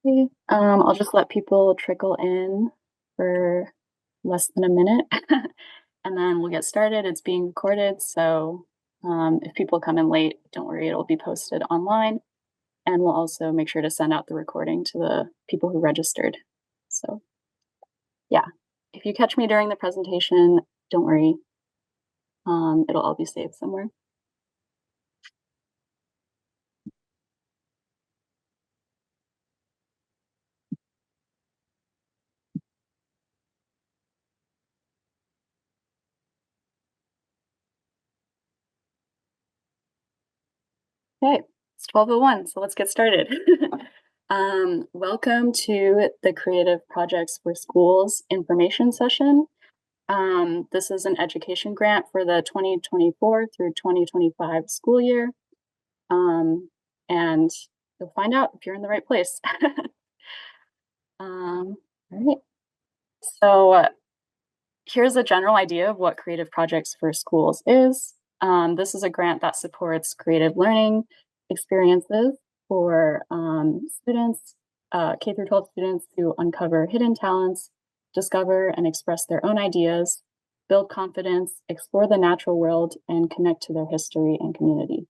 Okay, I'll just let people trickle in for less than a minute, and then we'll get started. It's being recorded, so if people come in late, don't worry, it'll be posted online, and we'll also make sure to send out the recording to the people who registered. So, yeah, if you catch me during the presentation, don't worry, it'll all be saved somewhere. Okay, it's 12:01, so let's get started. Welcome to the Creative Projects for Schools information session. This is an education grant for the 2024 through 2025 school year. And you'll find out if you're in the right place. All right. So here's a general idea of what Creative Projects for Schools is. This is a grant that supports creative learning experiences for students, K through 12 students, to uncover hidden talents, discover and express their own ideas, build confidence, explore the natural world, and connect to their history and community.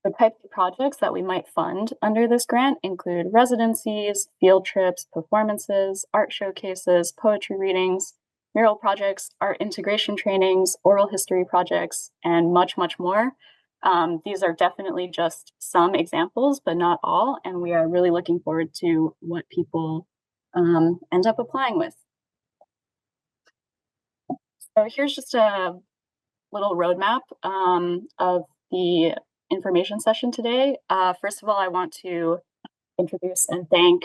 The types of projects that we might fund under this grant include residencies, field trips, performances, art showcases, poetry readings, mural projects, art integration trainings, oral history projects, and much, much more. These are definitely just some examples, but not all, and we are really looking forward to what people end up applying with. So here's just a little roadmap of the information session today. First of all, I want to introduce and thank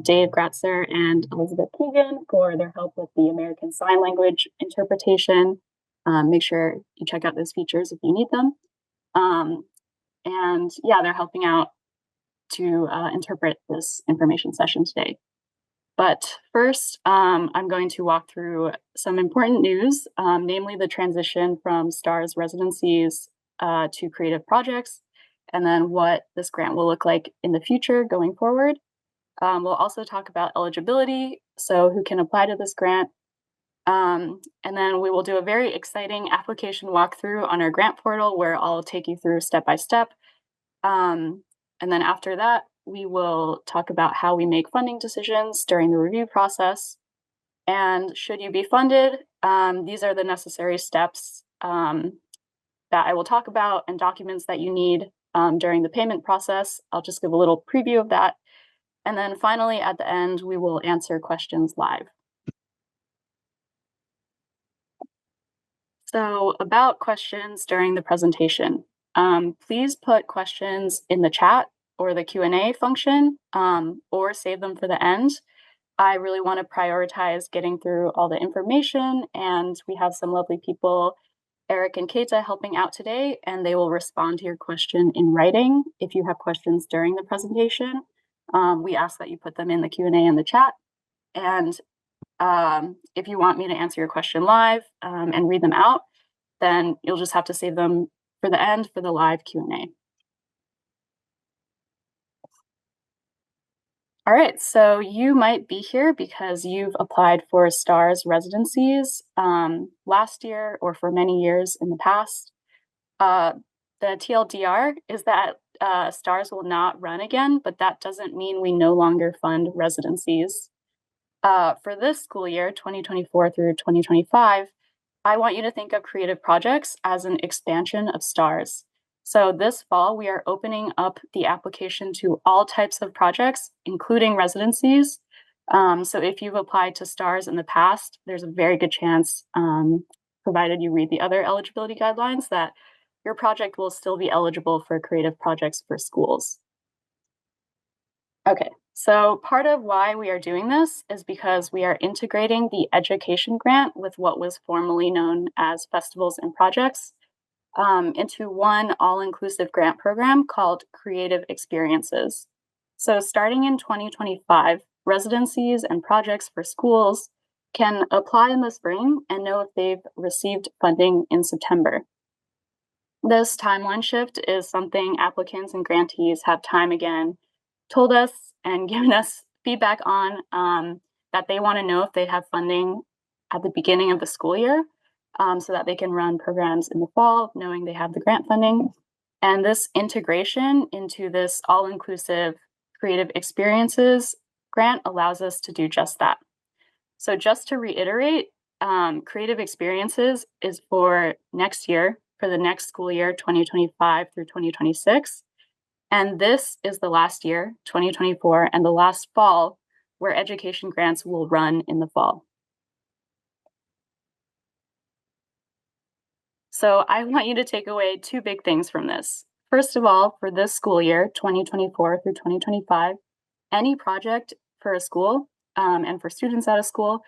Dave Gratzer and Elizabeth Keegan for their help with the American Sign Language interpretation. Make sure you check out those features if you need them. And yeah, they're helping out to interpret this information session today. But first, I'm going to walk through some important news, namely the transition from STARS residencies to creative projects, and then what this grant will look like in the future going forward. We'll also talk about eligibility, so who can apply to this grant. And then we will do a very exciting application walkthrough on our grant portal where I'll take you through step by step. And then after that, we will talk about how we make funding decisions during the review process. And should you be funded, these are the necessary steps that I will talk about and documents that you need during the payment process. I'll just give a little preview of that. And then finally, at the end, we will answer questions live. So about questions during the presentation, please put questions in the chat or the Q&A function or save them for the end. I really want to prioritize getting through all the information, and we have some lovely people, Eric and Keita, helping out today, and they will respond to your question in writing. If you have questions during the presentation, we ask that you put them in the Q&A in the chat. And if you want me to answer your question live and read them out, then you'll just have to save them for the end for the live Q&A. All right, so you might be here because you've applied for STARS residencies last year or for many years in the past. The TLDR is that STARS will not run again, but that doesn't mean we no longer fund residencies. For this school year, 2024 through 2025, I want you to think of creative projects as an expansion of STARS. So this fall, we are opening up the application to all types of projects, including residencies. So if you've applied to STARS in the past, there's a very good chance, provided you read the other eligibility guidelines, that your project will still be eligible for creative projects for schools. Okay, so part of why we are doing this is because we are integrating the education grant with what was formerly known as festivals and projects into one all-inclusive grant program called Creative Experiences. So starting in 2025, residencies and projects for schools can apply in the spring and know if they've received funding in September. This timeline shift is something applicants and grantees have time again told us and given us feedback on, that they want to know if they have funding at the beginning of the school year, so that they can run programs in the fall, knowing they have the grant funding. And this integration into this all inclusive creative experiences grant allows us to do just that. So, just to reiterate, creative experiences is for next year, for the next school year, 2025 through 2026. And this is the last year, 2024, and the last fall where education grants will run in the fall. So I want you to take away two big things from this. First of all, for this school year, 2024 through 2025, any project for a school and for students at a school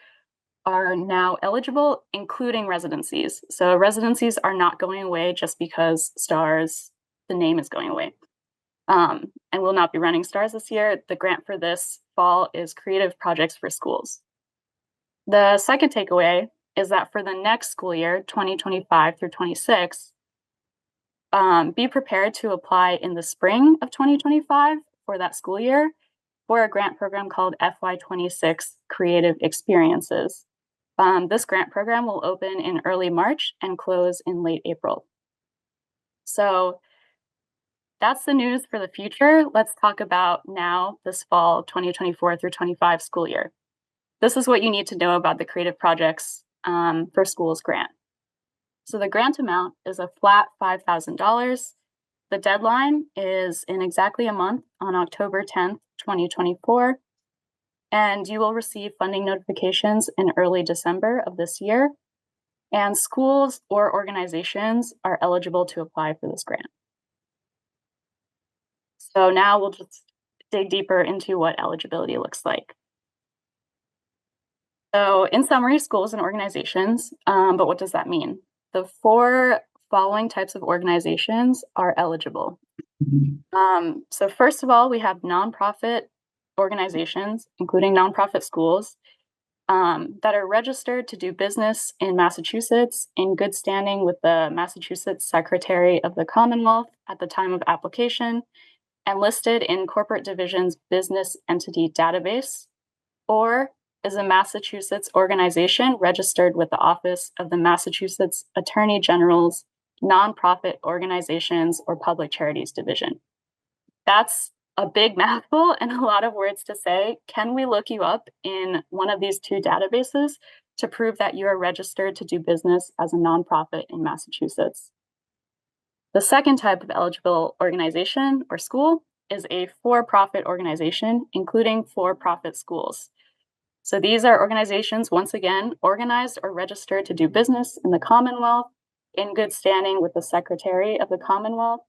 are now eligible, including residencies. So residencies are not going away just because STARS, the name is going away. And will not be running STARS this year. The grant for this fall is Creative Projects for Schools. The second takeaway is that for the next school year, 2025 through 26, be prepared to apply in the spring of 2025 for that school year for a grant program called FY26 Creative Experiences. This grant program will open in early March and close in late April. So that's the news for the future. Let's talk about now this fall 2024 through 25 school year. This is what you need to know about the Creative Projects for Schools grant. So the grant amount is a flat $5,000. The deadline is in exactly a month on October 10th, 2024. And you will receive funding notifications in early December of this year. And schools or organizations are eligible to apply for this grant. So now we'll just dig deeper into what eligibility looks like. So in summary, schools and organizations, but what does that mean? The four following types of organizations are eligible. So first of all, we have nonprofit organizations, including nonprofit schools, that are registered to do business in Massachusetts in good standing with the Massachusetts Secretary of the Commonwealth at the time of application and listed in Corporate Division's Business Entity Database, or is a Massachusetts organization registered with the Office of the Massachusetts Attorney General's Nonprofit Organizations or Public Charities Division. That's a big mouthful and a lot of words to say. Can we look you up in one of these two databases to prove that you are registered to do business as a nonprofit in Massachusetts? The second type of eligible organization or school is a for-profit organization, including for-profit schools. So these are organizations, once again, organized or registered to do business in the Commonwealth in good standing with the Secretary of the Commonwealth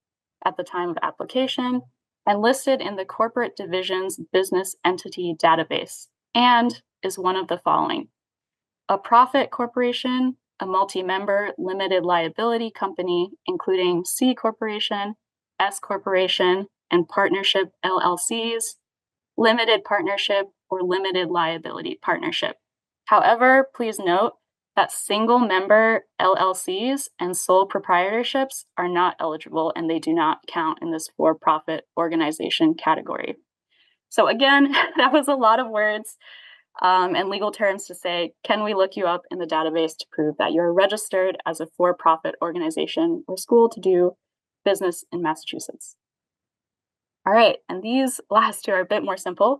at the time of application and listed in the Corporate Division's Business Entity Database, and is one of the following: a profit corporation, a multi-member limited liability company, including C Corporation, S Corporation, and partnership LLCs, limited partnership, or limited liability partnership. However, please note that single member LLCs and sole proprietorships are not eligible and they do not count in this for-profit organization category. So again, that was a lot of words and legal terms to say, can we look you up in the database to prove that you're registered as a for-profit organization or school to do business in Massachusetts? All right, and these last two are a bit more simple.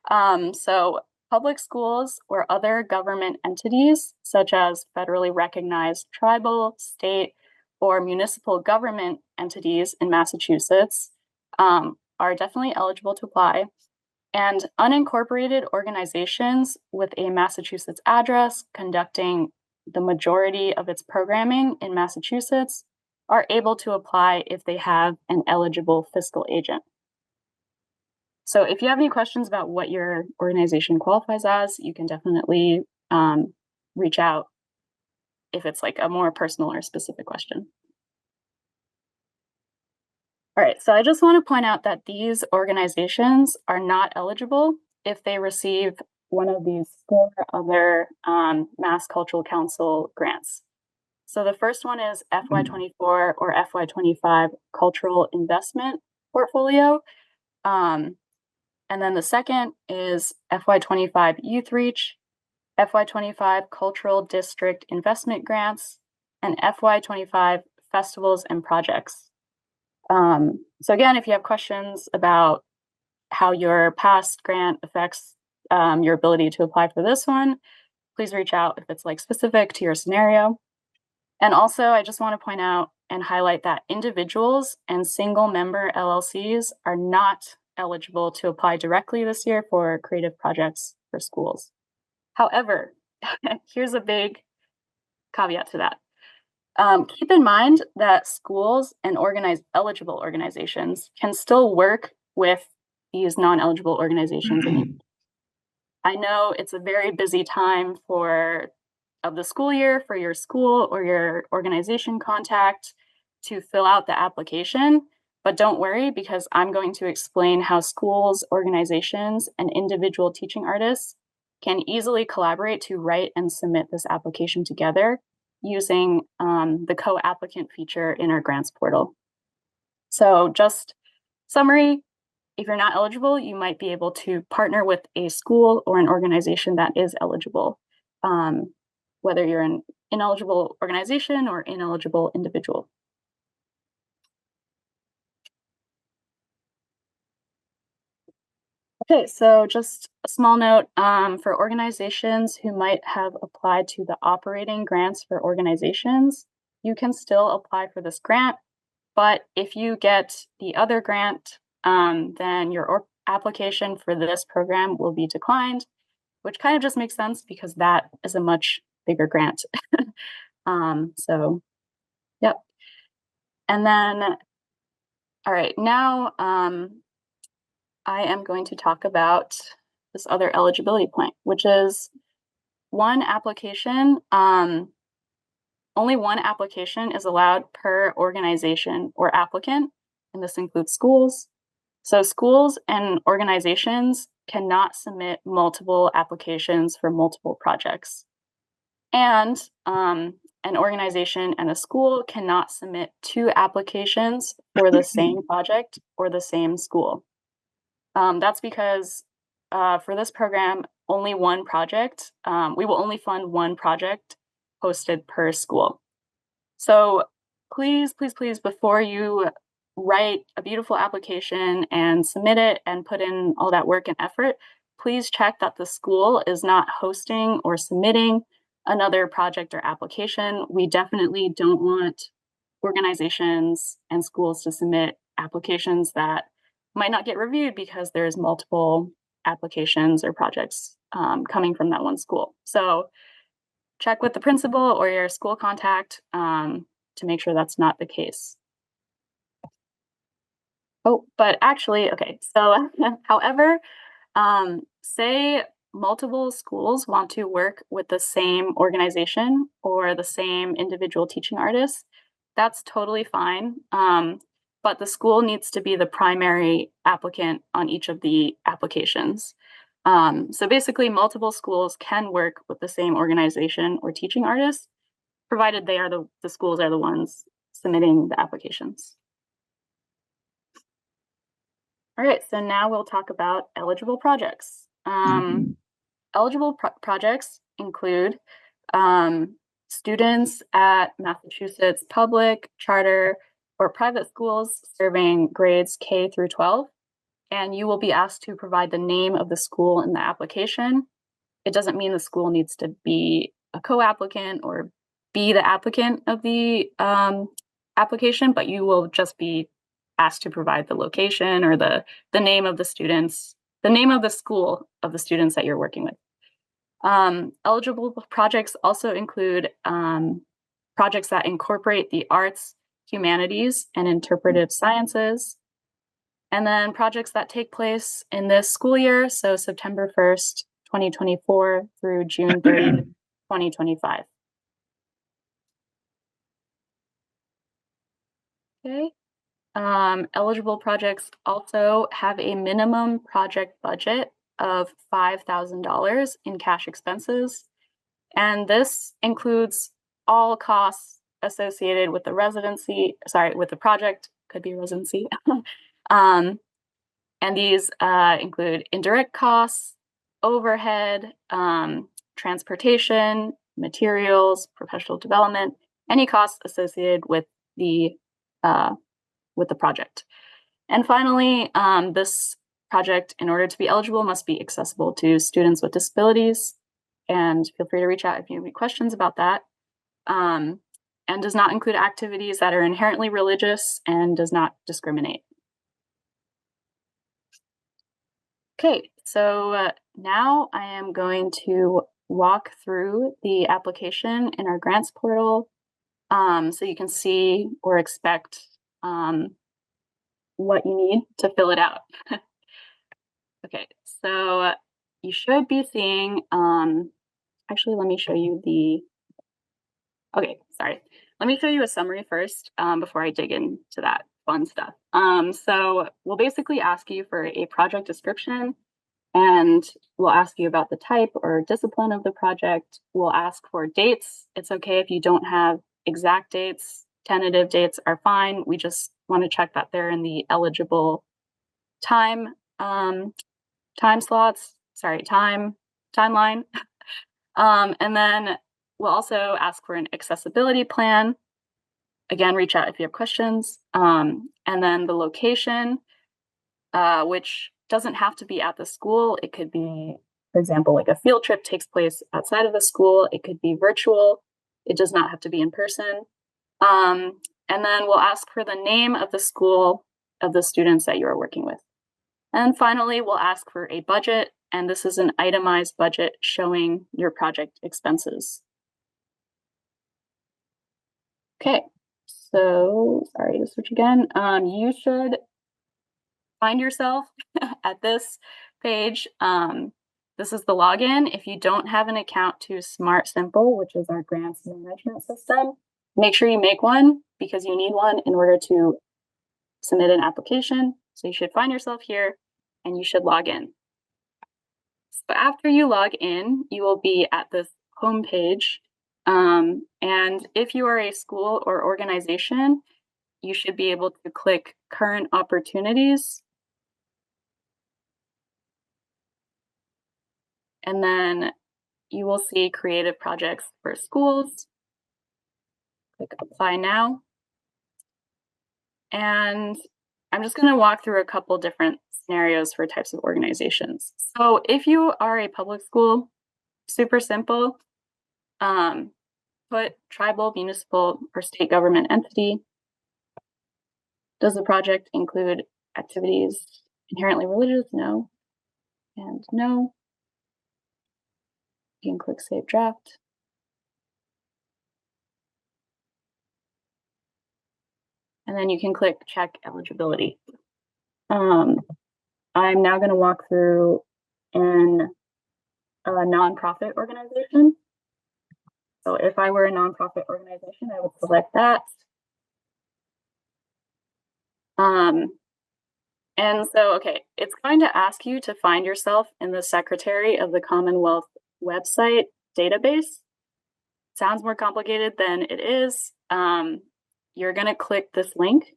So public schools or other government entities, such as federally recognized tribal, state, or municipal government entities in Massachusetts, are definitely eligible to apply. And unincorporated organizations with a Massachusetts address conducting the majority of its programming in Massachusetts are able to apply if they have an eligible fiscal agent. So if you have any questions about what your organization qualifies as, you can definitely reach out if it's like a more personal or specific question. All right, so I just want to point out that these organizations are not eligible if they receive one of these four other Mass Cultural Council grants. So the first one is FY24 or FY25 Cultural Investment Portfolio. And then the second is FY25 Youth Reach, FY25 Cultural District Investment Grants, and FY25 Festivals and Projects. So again, if you have questions about how your past grant affects your ability to apply for this one, please reach out if it's like specific to your scenario. And also, I just want to point out and highlight that individuals and single member LLCs are not eligible to apply directly this year for creative projects for schools. However, here's a big caveat to that. Keep in mind that schools and eligible organizations can still work with these non-eligible organizations. I know it's a very busy time of the school year for your school or your organization contact to fill out the application, but don't worry, because I'm going to explain how schools, organizations, and individual teaching artists can easily collaborate to write and submit this application together using the co-applicant feature in our grants portal. So just summary, if you're not eligible, you might be able to partner with a school or an organization that is eligible, whether you're an ineligible organization or ineligible individual. Okay, so just a small note for organizations who might have applied to the operating grants for organizations, you can still apply for this grant, but if you get the other grant, then your application for this program will be declined, which kind of just makes sense because that is a much bigger grant. So, yep. And then, all right, now I am going to talk about this other eligibility point, which is one application. Only one application is allowed per organization or applicant, and this includes schools. So schools and organizations cannot submit multiple applications for multiple projects. And an organization and a school cannot submit two applications for the same project or the same school. That's because for this program, only one project, we will only fund one project posted per school. So please, please, please, before you write a beautiful application and submit it and put in all that work and effort, please check that the school is not hosting or submitting another project or application. We definitely don't want organizations and schools to submit applications that might not get reviewed because there's multiple applications or projects coming from that one school. So check with the principal or your school contact to make sure that's not the case. Oh, but actually, okay, so however, say multiple schools want to work with the same organization or the same individual teaching artist, that's totally fine. But the school needs to be the primary applicant on each of the applications. So basically, multiple schools can work with the same organization or teaching artist, provided they are the schools are the ones submitting the applications. All right, so now we'll talk about eligible projects. Eligible projects include students at Massachusetts public, charter, or private schools serving grades K through 12, and you will be asked to provide the name of the school in the application. It doesn't mean the school needs to be a co-applicant or be the applicant of the application, but you will just be asked to provide the location or the name of the students, the name of the school of the students that you're working with. Eligible projects also include projects that incorporate the arts, humanities, and interpretive sciences, and then projects that take place in this school year, so September 1st, 2024 through June 30th, 2025. Okay. Eligible projects also have a minimum project budget of $5,000 in cash expenses. And this includes all costs associated with the with the project, could be residency. And these include indirect costs, overhead, transportation, materials, professional development, any costs associated with the project. And finally, this project, in order to be eligible, must be accessible to students with disabilities. And feel free to reach out if you have any questions about that. And does not include activities that are inherently religious and does not discriminate. Okay, so now I am going to walk through the application in our grants portal so you can see or expect what you need to fill it out. Okay, so you should be seeing, actually, let me show you let me show you a summary first before I dig into that fun stuff. So we'll basically ask you for a project description, and we'll ask you about the type or discipline of the project. We'll ask for dates. It's okay if you don't have exact dates. Tentative dates are fine. We just want to check that they're in the eligible timeline. And then we'll also ask for an accessibility plan. Again, reach out if you have questions. And then the location, which doesn't have to be at the school. It could be, for example, like a field trip takes place outside of the school. It could be virtual. It does not have to be in person. And then we'll ask for the name of the school of the students that you are working with. And finally, we'll ask for a budget, and this is an itemized budget showing your project expenses. Okay, so sorry to switch again. You should find yourself at this page. This is the login. If you don't have an account to Smart Simple, which is our grants management system, make sure you make one because you need one in order to submit an application. So you should find yourself here and you should log in. So after you log in, you will be at this home page. And if you are a school or organization, you should be able to click Current Opportunities. And then you will see Creative Projects for Schools. Click Apply Now. And I'm just going to walk through a couple different scenarios for types of organizations. So if you are a public school, super simple, put tribal, municipal, or state government entity. Does the project include activities inherently religious? No. And no. You can click Save Draft. And then you can click Check Eligibility. I'm now going to walk through a nonprofit organization. So if I were a nonprofit organization, I would select that. And so, okay, it's going to ask you to find yourself in the Secretary of the Commonwealth website database. Sounds more complicated than it is. You're going to click this link,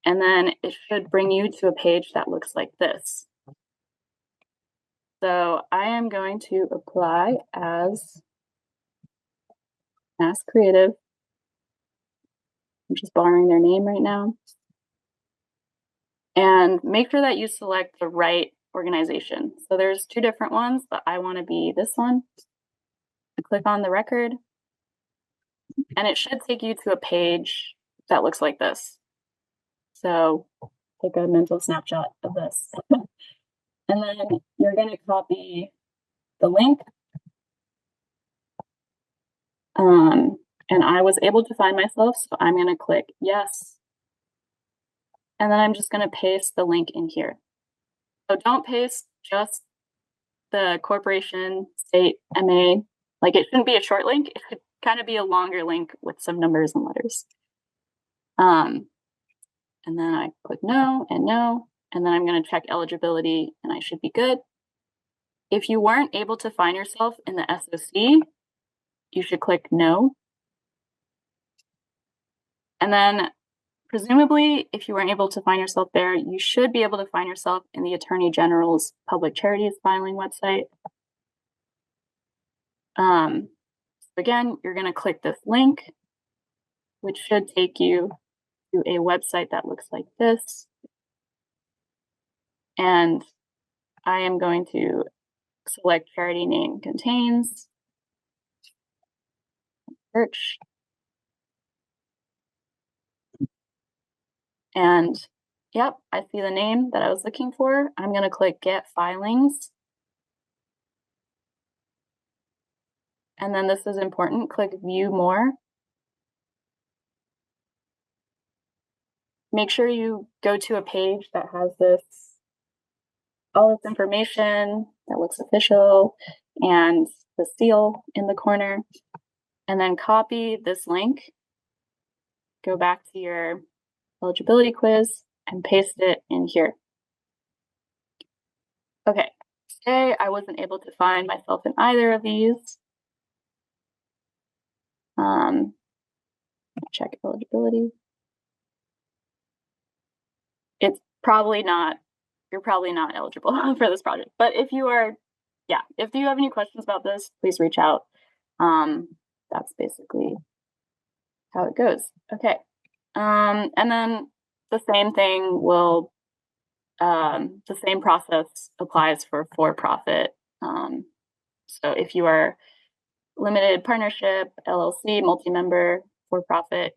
and then it should bring you to a page that looks like this. So I am going to apply as Mass Creative. I'm just borrowing their name right now. And make sure that you select the right organization. So there's two different ones, but I want to be this one. I click on the record, and it should take you to a page that looks like this. So take a mental snapshot of this. And then you're going to copy the link. And I was able to find myself, so I'm going to click yes. And then I'm just going to paste the link in here. So don't paste just the corporation, state, MA. Like, it shouldn't be a short link. It should kind of be a longer link with some numbers and letters. And then I click no, and then I'm going to check eligibility, and I should be good. If you weren't able to find yourself in the SOC, you should click no. And then presumably, if you weren't able to find yourself there, you should be able to find yourself in the Attorney General's Public Charities Filing website. Again, you're going to click this link, which should take you to a website that looks like this. And I am going to select charity name contains, search, and yep, I see the name that I was looking for. I'm going to click get filings. And then this is important, click view more. Make sure you go to a page that has all this information that looks official and the seal in the corner, and then copy this link, go back to your eligibility quiz and paste it in here. Okay, today I wasn't able to find myself in either of these. Check eligibility. It's probably not, you're probably not eligible for this project, but if you are, yeah, if you have any questions about this, please reach out. That's basically how it goes. Okay. And then the same thing will, the same process applies for for-profit. So if you are limited partnership, LLC, multi-member, for-profit,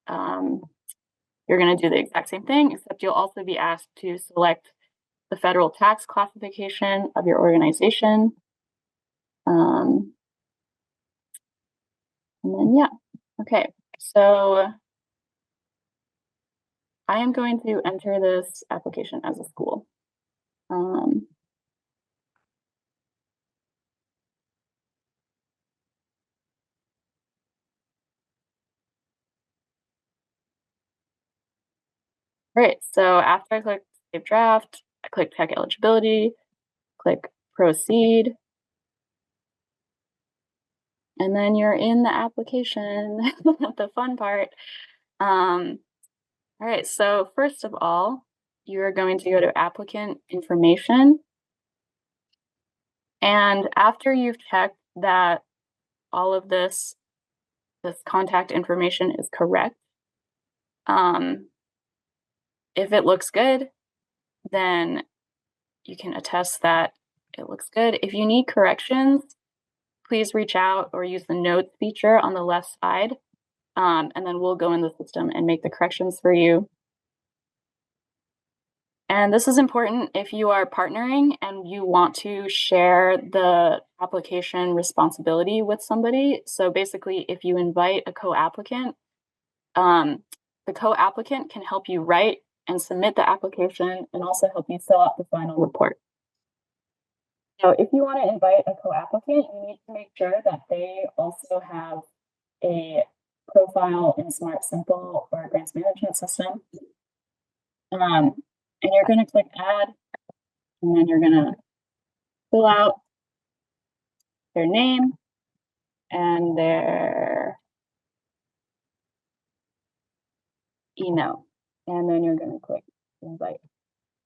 you're going to do the exact same thing, except you'll also be asked to select the federal tax classification of your organization. And then, yeah, okay. So I am going to enter this application as a school. Right, so after I click save draft, I click check eligibility, click proceed, and then you're in the application, the fun part. All right, so first of all, you're going to go to applicant information. And after you've checked that all of this contact information is correct, if it looks good, then you can attest that it looks good. If you need corrections, please reach out or use the notes feature on the left side, and then we'll go in the system and make the corrections for you. And this is important if you are partnering and you want to share the application responsibility with somebody. So basically, if you invite a co-applicant, the co-applicant can help you write and submit the application and also help you fill out the final report. So if you want to invite a co-applicant, you need to make sure that they also have a profile in Smart Simple or grants management system. And you're going to click add, and then you're going to fill out their name and their email, and then you're going to click invite.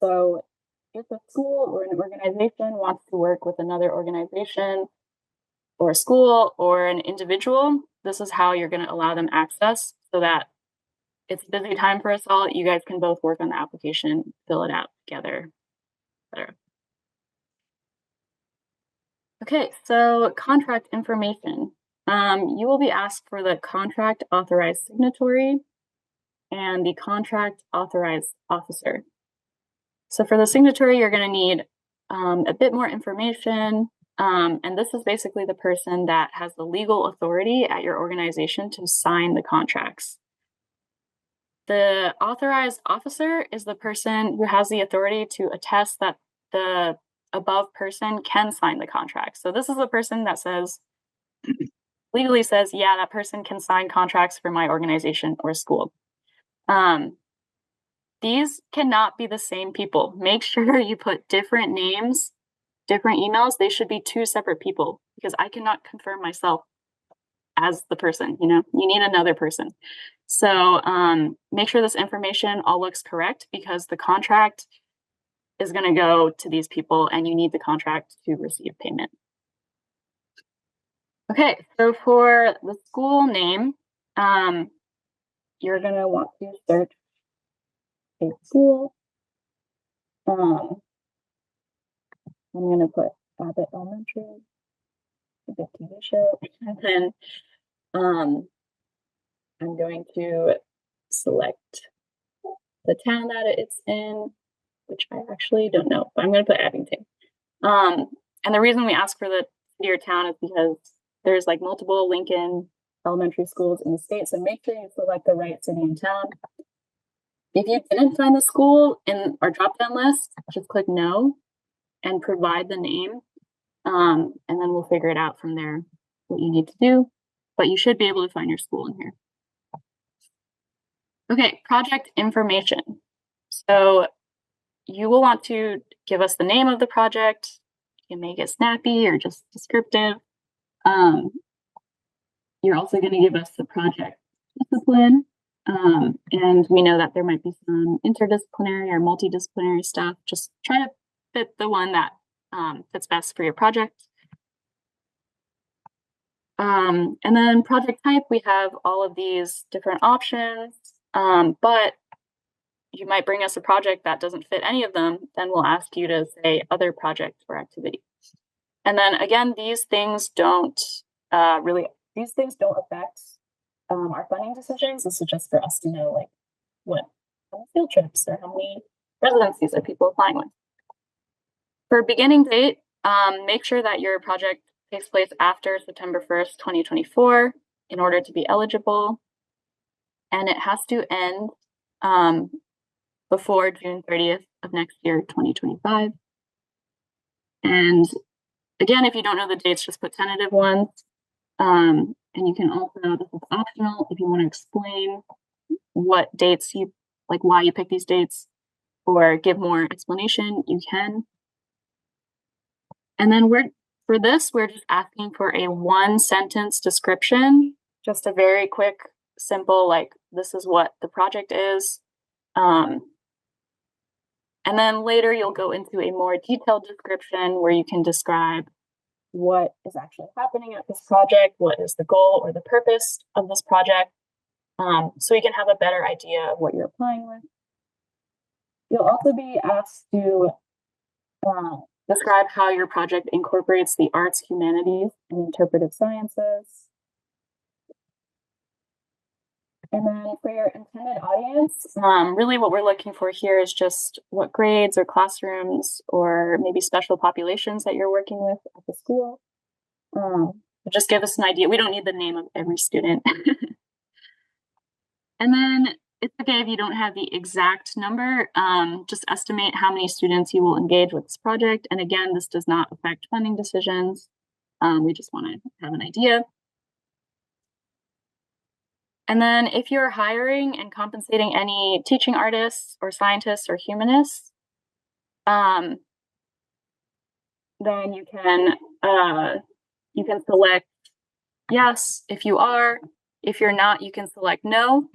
So if a school or an organization wants to work with another organization or a school or an individual, this is how you're going to allow them access so that it's a busy time for us all. You guys can both work on the application, fill it out together, etc. Okay, so contract information. You will be asked for the contract authorized signatory and the contract authorized officer. So for the signatory, you're going to need a bit more information. And this is basically the person that has the legal authority at your organization to sign the contracts. The authorized officer is the person who has the authority to attest that the above person can sign the contract. So this is the person that says, legally says, yeah, that person can sign contracts for my organization or school. These cannot be the same people. Make sure you put different names, different emails. They should be two separate people because I cannot confirm myself as the person, you need another person. So make sure this information all looks correct because the contract is going to go to these people and you need the contract to receive payment. Okay, so for the school name, you're going to want to search a school. I'm going to put Abbott Elementary, a big TV show, and then I'm going to select the town that it's in, which I actually don't know, but I'm going to put Abington. And the reason we ask for the city or town is because there's like multiple Lincoln elementary schools in the state, so make sure you select the right city and town. If you didn't find the school in our drop-down list, just click no and provide the name, and then we'll figure it out from there what you need to do, but you should be able to find your school in here. Okay, project information. So you will want to give us the name of the project. You can make it snappy or just descriptive. You're also going to give us the project discipline. And we know that there might be some interdisciplinary or multidisciplinary stuff. Just try to fit the one that fits best for your project. And then project type, we have all of these different options, but you might bring us a project that doesn't fit any of them, then we'll ask you to say other project or activity. And then again, these things don't affect our funding decisions. This is just for us to know like how many field trips or how many residencies are people applying with. For beginning date, make sure that your project takes place after September 1st, 2024 in order to be eligible. And it has to end before June 30th of next year, 2025. And again, if you don't know the dates, just put tentative ones. And you can also, this is optional, if you want to explain what dates you, like why you pick these dates or give more explanation, you can. And then for this, we're just asking for a 1-sentence description, just a very quick, simple, like this is what the project is. And then later you'll go into a more detailed description where you can describe what is actually happening at this project, what is the goal or the purpose of this project, so you can have a better idea of what you're applying with. You'll also be asked to describe how your project incorporates the arts, humanities, and interpretive sciences. And then for your intended audience, really what we're looking for here is just what grades or classrooms or maybe special populations that you're working with at the school. Just give us an idea. We don't need the name of every student. And then it's okay if you don't have the exact number, just estimate how many students you will engage with this project. And again, this does not affect funding decisions. We just want to have an idea. And then if you're hiring and compensating any teaching artists or scientists or humanists, then you can select yes if you are. If you're not, you can select no.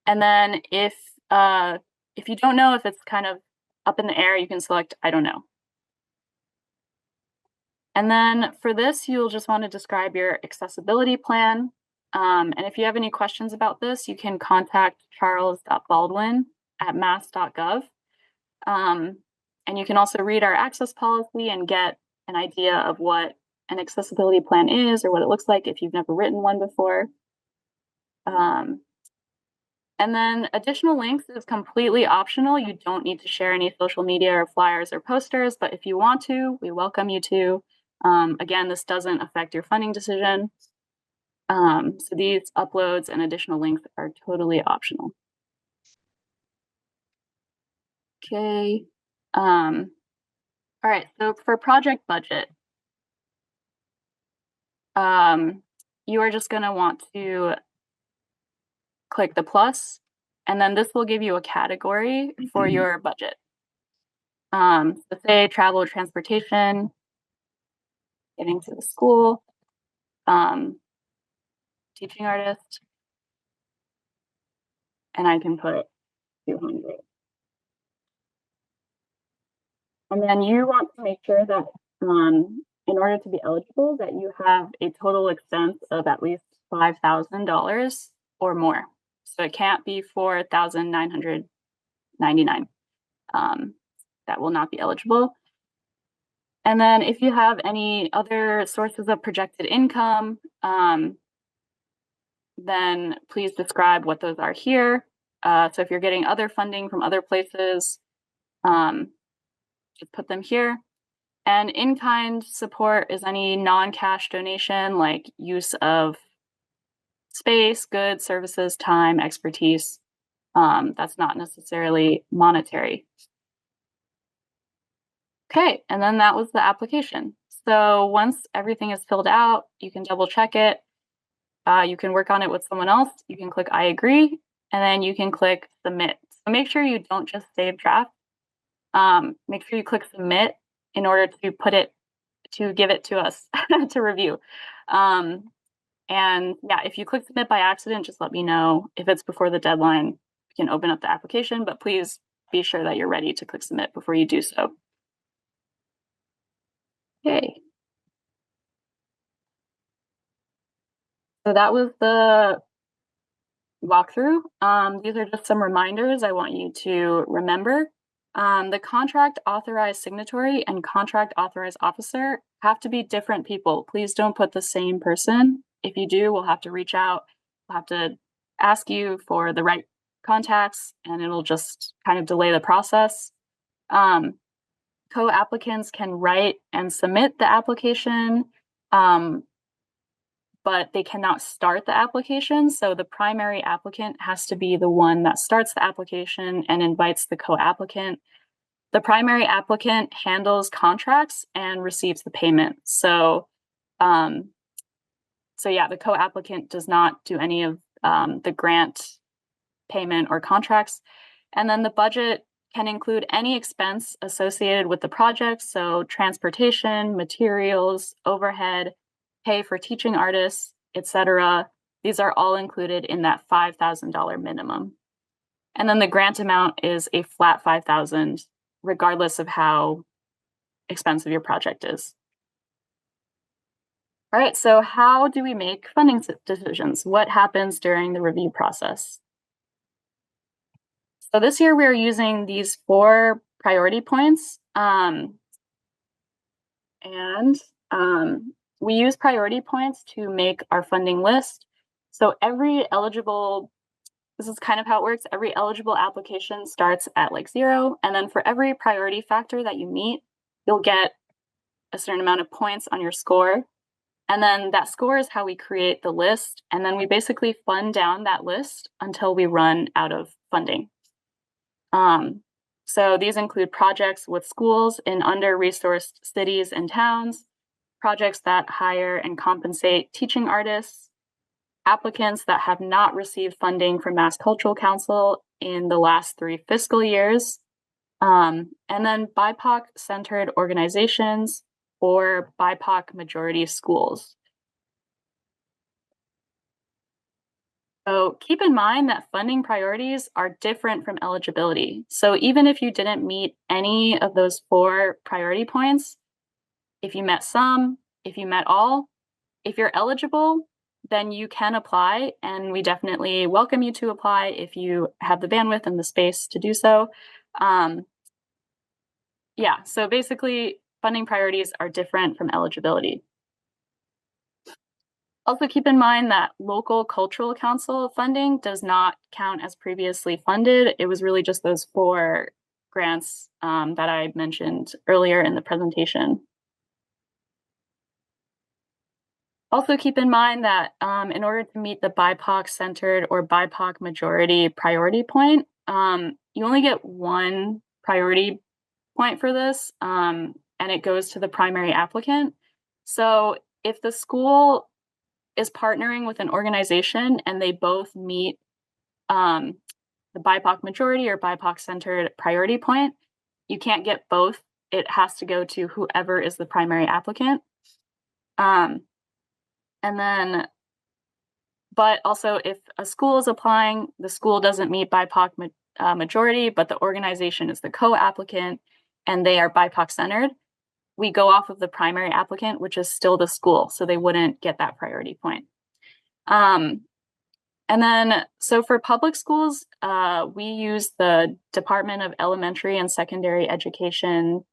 And then if you don't know, if it's kind of up in the air, you can select I don't know. And then for this, you'll just want to describe your accessibility plan. And if you have any questions about this, you can contact charles.baldwin@mass.gov. And you can also read our access policy and get an idea of what an accessibility plan is or what it looks like if you've never written one before. And then additional links is completely optional. You don't need to share any social media or flyers or posters, but if you want to, we welcome you to. Again, this doesn't affect your funding decision. So these uploads and additional links are totally optional. Okay. All right, so for project budget, you are just gonna want to click the plus, and then this will give you a category for your budget. So say travel or transportation, getting to the school, teaching artist, and I can put 200. And then you want to make sure that in order to be eligible, that you have a total expense of at least $5,000 or more. So it can't be $4,999. That will not be eligible. And then if you have any other sources of projected income, then please describe what those are here. So if you're getting other funding from other places, just put them here. And in-kind support is any non-cash donation, like use of space, goods, services, time, expertise. That's not necessarily monetary. Okay, and then that was the application. So once everything is filled out, you can double check it. You can work on it with someone else. You can click I agree, and then you can click submit. So make sure you don't just save draft. Make sure you click submit in order to give it to us to review. And yeah, if you click submit by accident, just let me know. If it's before the deadline, you can open up the application, but please be sure that you're ready to click submit before you do so. Okay. So that was the walkthrough. These are just some reminders I want you to remember. The contract authorized signatory and contract authorized officer have to be different people. Please don't put the same person. If you do, we'll have to reach out. We'll have to ask you for the right contacts, and it'll just kind of delay the process. Co-applicants can write and submit the application, but they cannot start the application. So the primary applicant has to be the one that starts the application and invites the co-applicant. The primary applicant handles contracts and receives the payment. So yeah, the co-applicant does not do any of the grant payment or contracts. And then the budget can include any expense associated with the project. So transportation, materials, overhead, pay for teaching artists, etc. These are all included in that $5,000 minimum. And then the grant amount is a flat $5,000, regardless of how expensive your project is. All right, so how do we make funding decisions? What happens during the review process? So this year we're using these 4 priority points. We use priority points to make our funding list. So this is kind of how it works. Every eligible application starts at like 0. And then for every priority factor that you meet, you'll get a certain amount of points on your score. And then that score is how we create the list. And then we basically fund down that list until we run out of funding. So these include projects with schools in under-resourced cities and towns, projects that hire and compensate teaching artists, applicants that have not received funding from Mass Cultural Council in the last 3 fiscal years, and then BIPOC-centered organizations or BIPOC majority schools. So keep in mind that funding priorities are different from eligibility. So even if you didn't meet any of those 4 priority points, if you met some, if you met all, if you're eligible, then you can apply, and we definitely welcome you to apply if you have the bandwidth and the space to do so. Yeah, so basically funding priorities are different from eligibility. Also keep in mind that local cultural council funding does not count as previously funded. It was really just those 4 grants that I mentioned earlier in the presentation. Also keep in mind that in order to meet the BIPOC-centered or BIPOC majority priority point, you only get 1 priority point for this, and it goes to the primary applicant. So if the school is partnering with an organization and they both meet the BIPOC majority or BIPOC-centered priority point, you can't get both. It has to go to whoever is the primary applicant. And then But also, if a school is applying, the school doesn't meet BIPOC majority, but the organization is the co-applicant and they are BIPOC centered, we go off of the primary applicant, which is still the school, so they wouldn't get that priority point. And then, so for public schools, we use the Department of Elementary and Secondary Education,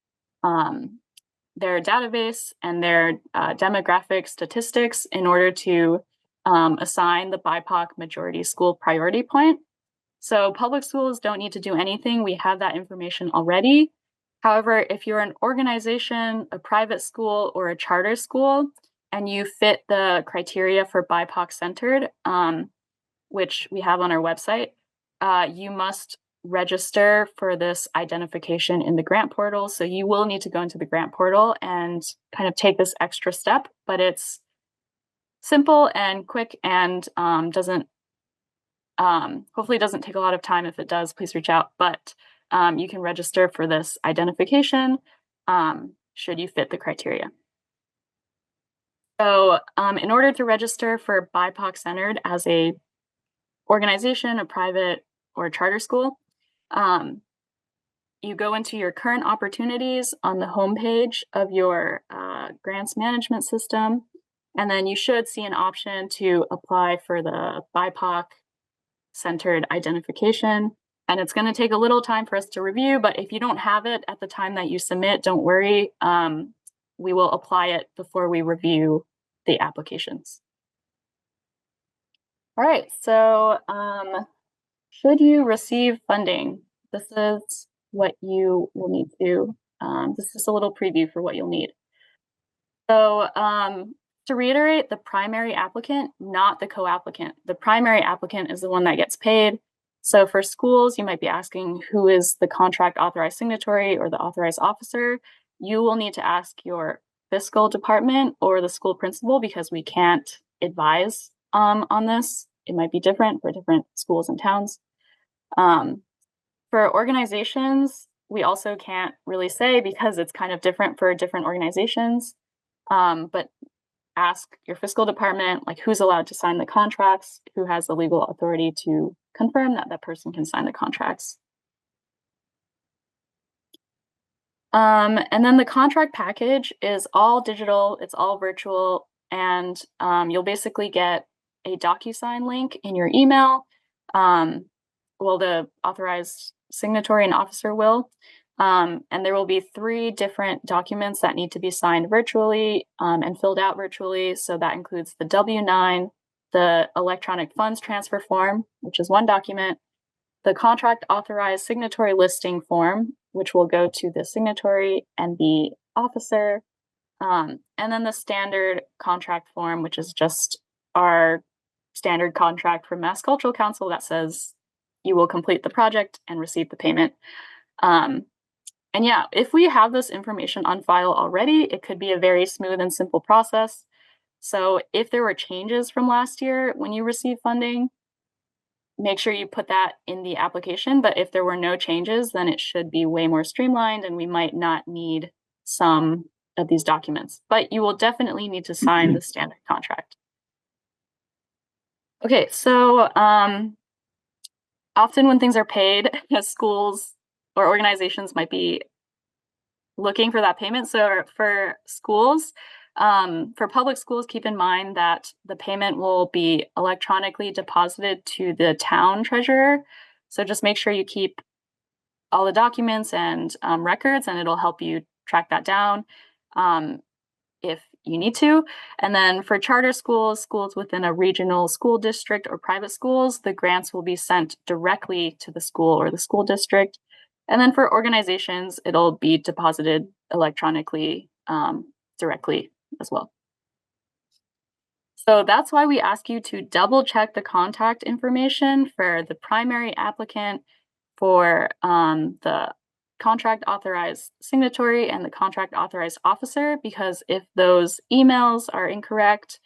their database and their demographic statistics in order to assign the BIPOC majority school priority point. So public schools don't need to do anything. We have that information already. However, if you're an organization, a private school, or a charter school, and you fit the criteria for BIPOC centered, which we have on our website, you must register for this identification in the grant portal. So you will need to go into the grant portal and kind of take this extra step, but it's simple and quick and hopefully doesn't take a lot of time. If it does, please reach out. But you can register for this identification should you fit the criteria. So in order to register for BIPOC centered as a organization, a private or a charter school, you go into your current opportunities on the homepage of your grants management system, and then you should see an option to apply for the BIPOC centered identification. And it's going to take a little time for us to review, but if you don't have it at the time that you submit, don't worry. We will apply it before we review the applications. All right, so should you receive funding? This is what you will need to, this is a little preview for what you'll need. So to reiterate, the primary applicant, not the co-applicant. The primary applicant is the one that gets paid. So for schools, you might be asking who is the contract authorized signatory or the authorized officer. You will need to ask your fiscal department or the school principal because we can't advise on this. It might be different for different schools and towns. For organizations, we also can't really say because it's kind of different for different organizations. But ask your fiscal department, like who's allowed to sign the contracts, who has the legal authority to confirm that that person can sign the contracts. And then the contract package is all digital, it's all virtual, and you'll basically get a DocuSign link in your email. Well, the authorized signatory and officer will. And there will be 3 different documents that need to be signed virtually and filled out virtually. So that includes the W-9, the electronic funds transfer form, which is 1 document, the contract authorized signatory listing form, which will go to the signatory and the officer, and then the standard contract form, which is just our standard contract from Mass Cultural Council that says you will complete the project and receive the payment. And yeah, if we have this information on file already, it could be a very smooth and simple process. So if there were changes from last year when you received funding, make sure you put that in the application. But if there were no changes, then it should be way more streamlined and we might not need some of these documents. But you will definitely need to sign the standard contract. Okay, so often when things are paid, schools or organizations might be looking for that payment. So for schools, for public schools, keep in mind that the payment will be electronically deposited to the town treasurer. So just make sure you keep all the documents and records, and it'll help you track that down if you need to. And then for charter schools, schools within a regional school district or private schools, the grants will be sent directly to the school or the school district. And then for organizations, it'll be deposited electronically directly as well. So that's why we ask you to double check the contact information for the primary applicant, for the contract authorized signatory and the contract authorized officer, because if those emails are incorrect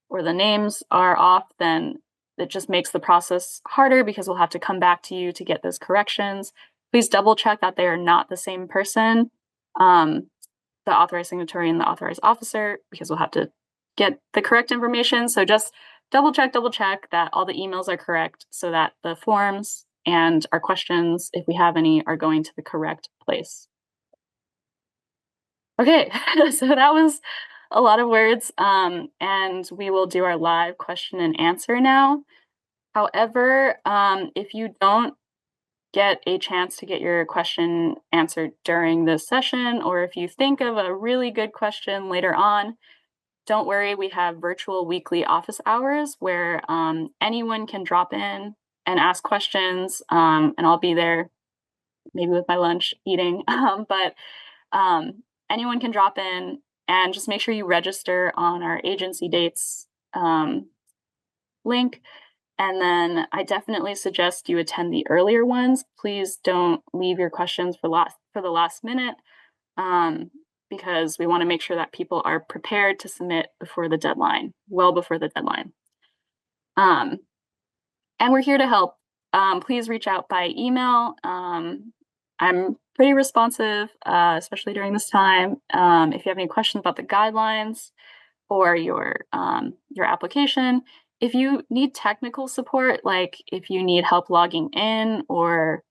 or the names are off, then it just makes the process harder because we'll have to come back to you to get those corrections. Please double check that they are not the same person, the authorized signatory and the authorized officer, because we'll have to get the correct information. So just double check that all the emails are correct so that the forms and our questions, if we have any, are going to the correct place. Okay, so that was a lot of words, and we will do our live question and answer now. However, if you don't get a chance to get your question answered during this session, or if you think of a really good question later on, don't worry, we have virtual weekly office hours where anyone can drop in and ask questions, and I'll be there maybe with my lunch eating, but anyone can drop in and just make sure you register on our agency dates link. And then I definitely suggest you attend the earlier ones. Please don't leave your questions for the last minute, because we want to make sure that people are prepared to submit before the deadline, well before the deadline. And we're here to help. Please reach out by email. I'm pretty responsive, especially during this time. If you have any questions about the guidelines or your application, if you need technical support, like if you need help logging in or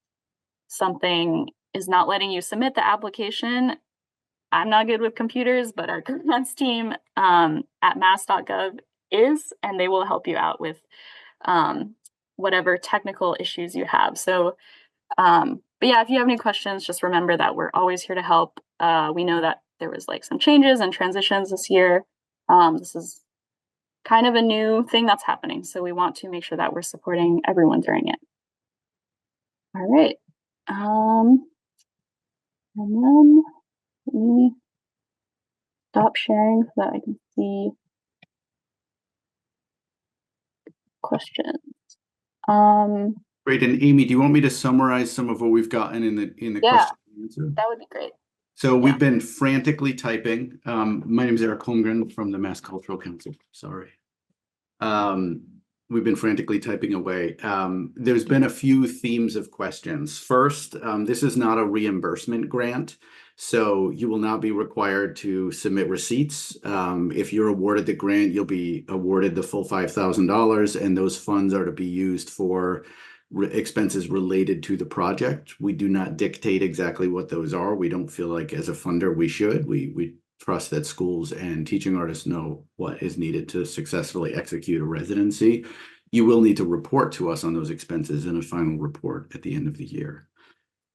something is not letting you submit the application, I'm not good with computers, but our grants team at mass.gov is, and they will help you out with whatever technical issues you have. So, but yeah, if you have any questions, just remember that we're always here to help. We know that there was like some changes and transitions this year. This is kind of a new thing that's happening. So we want to make sure that we're supporting everyone during it. All right. And then let me stop sharing so that I can see questions. Great. And Amy, do you want me to summarize some of what we've gotten in the Yeah, question and answer? that would be great. So we've been frantically typing. My name is Eric Holmgren from the Mass Cultural Council. Sorry. We've been frantically typing away. There's been a few themes of questions. First, this is not a reimbursement grant, so you will not be required to submit receipts. If you're awarded the grant, you'll be awarded the full $5,000, and those funds are to be used for expenses related to the project. We do not dictate exactly what those are. We don't feel like as a funder we should. We trust that schools and teaching artists know what is needed to successfully execute a residency. You will need to report to us on those expenses in a final report at the end of the year.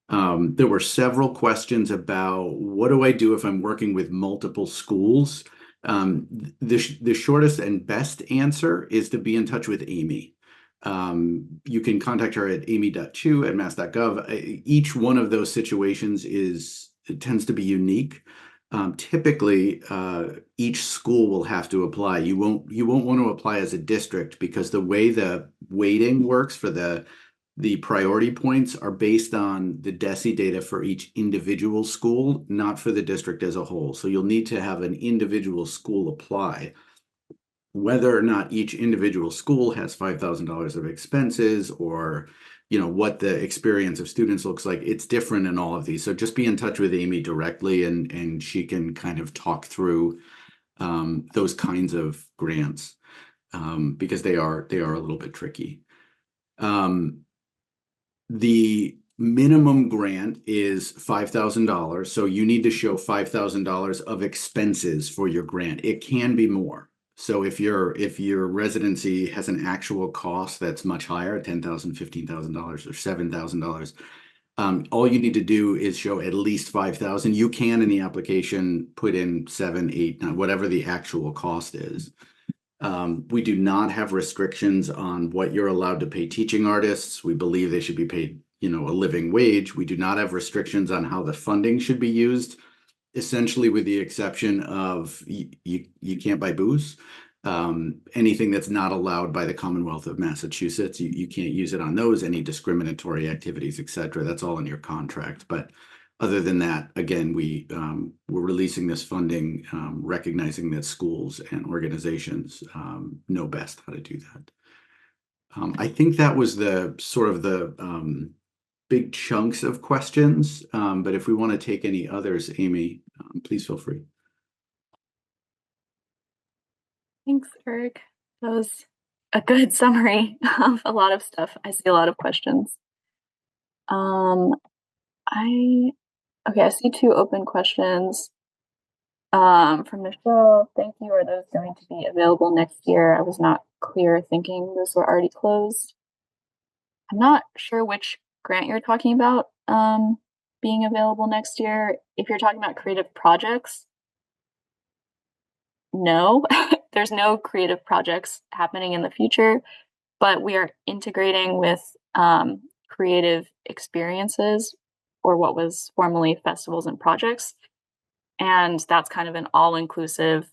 There were several questions about what do I do if I'm working with multiple schools? The shortest and best answer is to be in touch with Amy. You can contact her at amy.chu@mass.gov. Each one of those situations tends to be unique. Typically, each school will have to apply. You won't want to apply as a district because the way the weighting works for the priority points are based on the DESE data for each individual school, not for the district as a whole. So you'll need to have an individual school apply. Whether or not each individual school has $5,000 of expenses or what the experience of students looks like, it's different in all of these. So just be in touch with Amy directly and she can kind of talk through those kinds of grants because they are a little bit tricky. The minimum grant is $5,000. So you need to show $5,000 of expenses for your grant. It can be more. So if your residency has an actual cost that's much higher, $10,000, $15,000, or $7,000, all you need to do is show at least $5,000. You can in the application put in 7, 8, 9, whatever the actual cost is. We do not have restrictions on what you're allowed to pay teaching artists. We believe they should be paid, a living wage. We do not have restrictions on how the funding should be used. Essentially, with the exception of you can't buy booze. Anything that's not allowed by the Commonwealth of Massachusetts, you can't use it on those, any discriminatory activities, etc. That's all in your contract. But other than that, again, we're releasing this funding, recognizing that schools and organizations know best how to do that. I think that was the sort of the big chunks of questions, but if we want to take any others, Amy, please feel free. Thanks, Eric. That was a good summary of a lot of stuff. I see a lot of questions. Um, I okay, I see two open questions. From Michelle, thank you. Are those going to be available next year? I was not clear, thinking those were already closed. I'm not sure which grant you're talking about being available next year. If you're talking about creative projects, no, there's no creative projects happening in the future, but we are integrating with creative experiences, or what was formerly festivals and projects. And that's kind of an all inclusive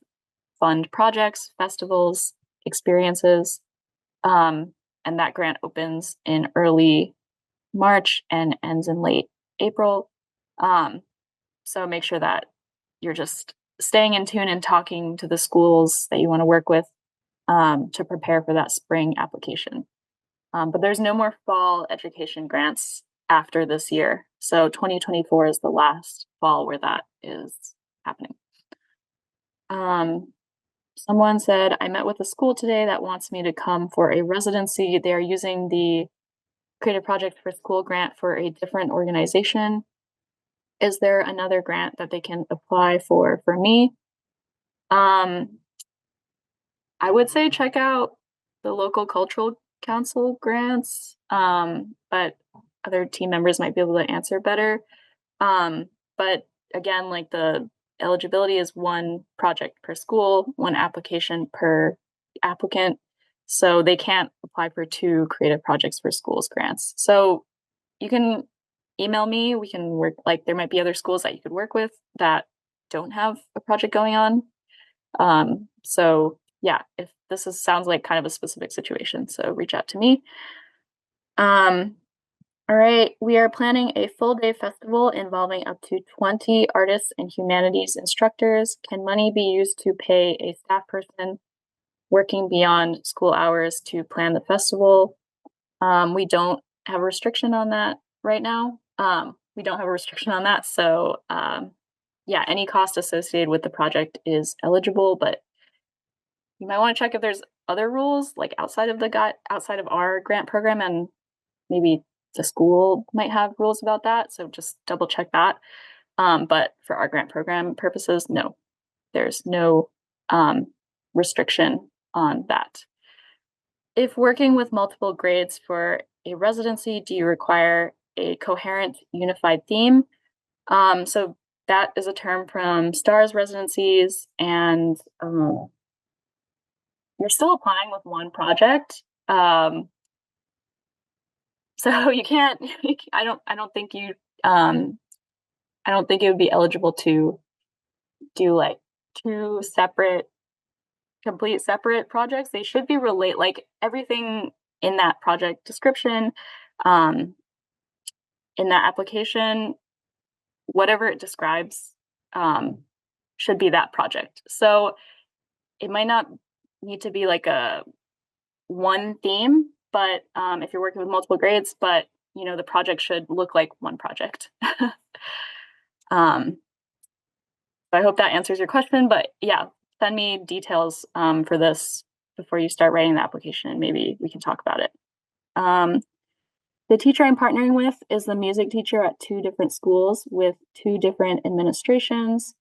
fund projects, festivals, experiences. Um, and that grant opens in early March and ends in late April. Um, so make sure that you're just staying in tune and talking to the schools that you want to work with to prepare for that spring application. But there's no more fall education grants after this year. So 2024 is the last fall where that is happening. Um, Someone said, I met with a school today that wants me to come for a residency. They are using the Creative Project for School grant for a different organization. Is there another grant that they can apply for me? Um, I would say check out the local cultural council grants, but other team members might be able to answer better. But again, like the eligibility is one project per school, one application per applicant. So they can't apply for two creative projects for schools grants. So you can email me. We can work, like, there might be other schools that you could work with that don't have a project going on. So yeah, if this sounds like kind of a specific situation, so reach out to me. Um, all right, we are planning a full day festival involving up to 20 artists and humanities instructors. Can money be used to pay a staff person working beyond school hours to plan the festival? We don't have a restriction on that right now. We don't have a restriction on that. So, yeah, any cost associated with the project is eligible, but you might want to check if there's other rules like outside of our grant program, and maybe the school might have rules about that. So just double check that. But for our grant program purposes, no, there's no um, restriction on that. If working with multiple grades for a residency, do you require a coherent, unified theme? So that is a term from STARS residencies, and you're still applying with one project. So you can't. I don't think you. I don't think it would be eligible to do like two separate, complete separate projects. They should be relate, like everything in that project description, um, in that application, whatever it describes, um, should be that project. So it might not need to be like a one theme, but if you're working with multiple grades, but the project should look like one project. um, so I hope that answers your question. But yeah, send me details for this before you start writing the application, and maybe we can talk about it. The teacher I'm partnering with is the music teacher at two different schools with two different administrations.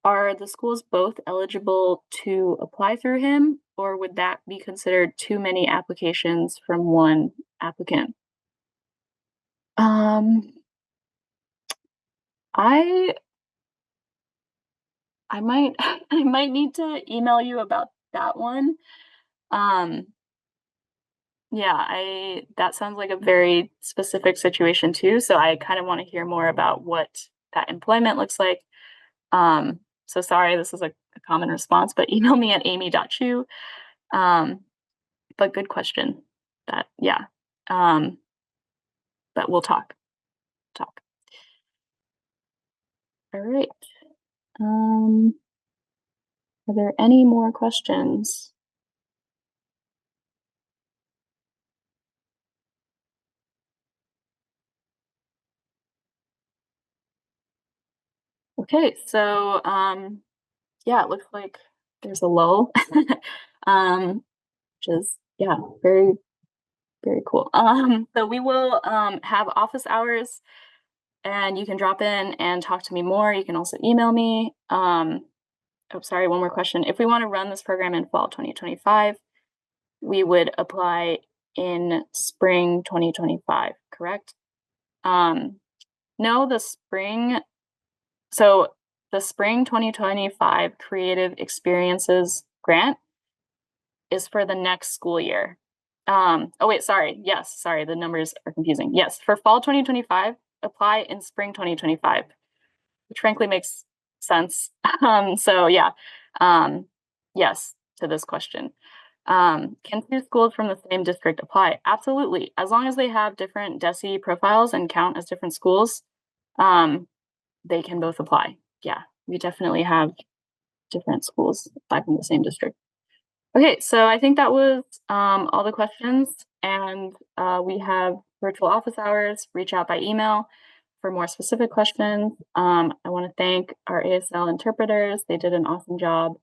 Are the schools both eligible to apply through him, or would that be considered too many applications from one applicant? Um, I I might I might need to email you about that one. Um, yeah, I that sounds like a very specific situation too. So I kind of want to hear more about what that employment looks like. So sorry, this is a common response, but email me at amy.chu. Um, but good question. That yeah. Um, but we'll talk. All right. Um, are there any more questions? Okay, so yeah, it looks like there's a lull, um, which is Yeah, very, very cool. So we will have office hours and you can drop in and talk to me more. You can also email me. Oh, sorry, one more question. If we want to run this program in fall 2025, we would apply in spring 2025, correct? No, so the spring 2025 Creative Experiences grant is for the next school year. Oh wait, sorry. Yes, sorry, the numbers are confusing. Yes, for fall 2025, apply in spring 2025, which frankly makes sense. So yeah, um, yes to this question. Can two schools from the same district apply? Absolutely, as long as they have different DESI profiles and count as different schools, um, they can both apply. Yeah, we definitely have different schools apply from the same district. Okay, so I think that was all the questions, and we have virtual office hours. Reach out by email for more specific questions. I want to thank our ASL interpreters. They did an awesome job.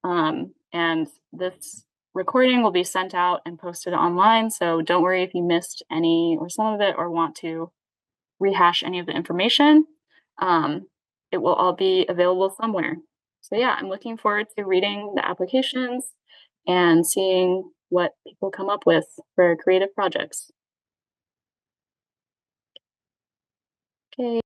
And this recording will be sent out and posted online. So don't worry if you missed any or some of it or want to rehash any of the information. Um, it will all be available somewhere. So yeah, I'm looking forward to reading the applications and seeing what people come up with for creative projects. Okay.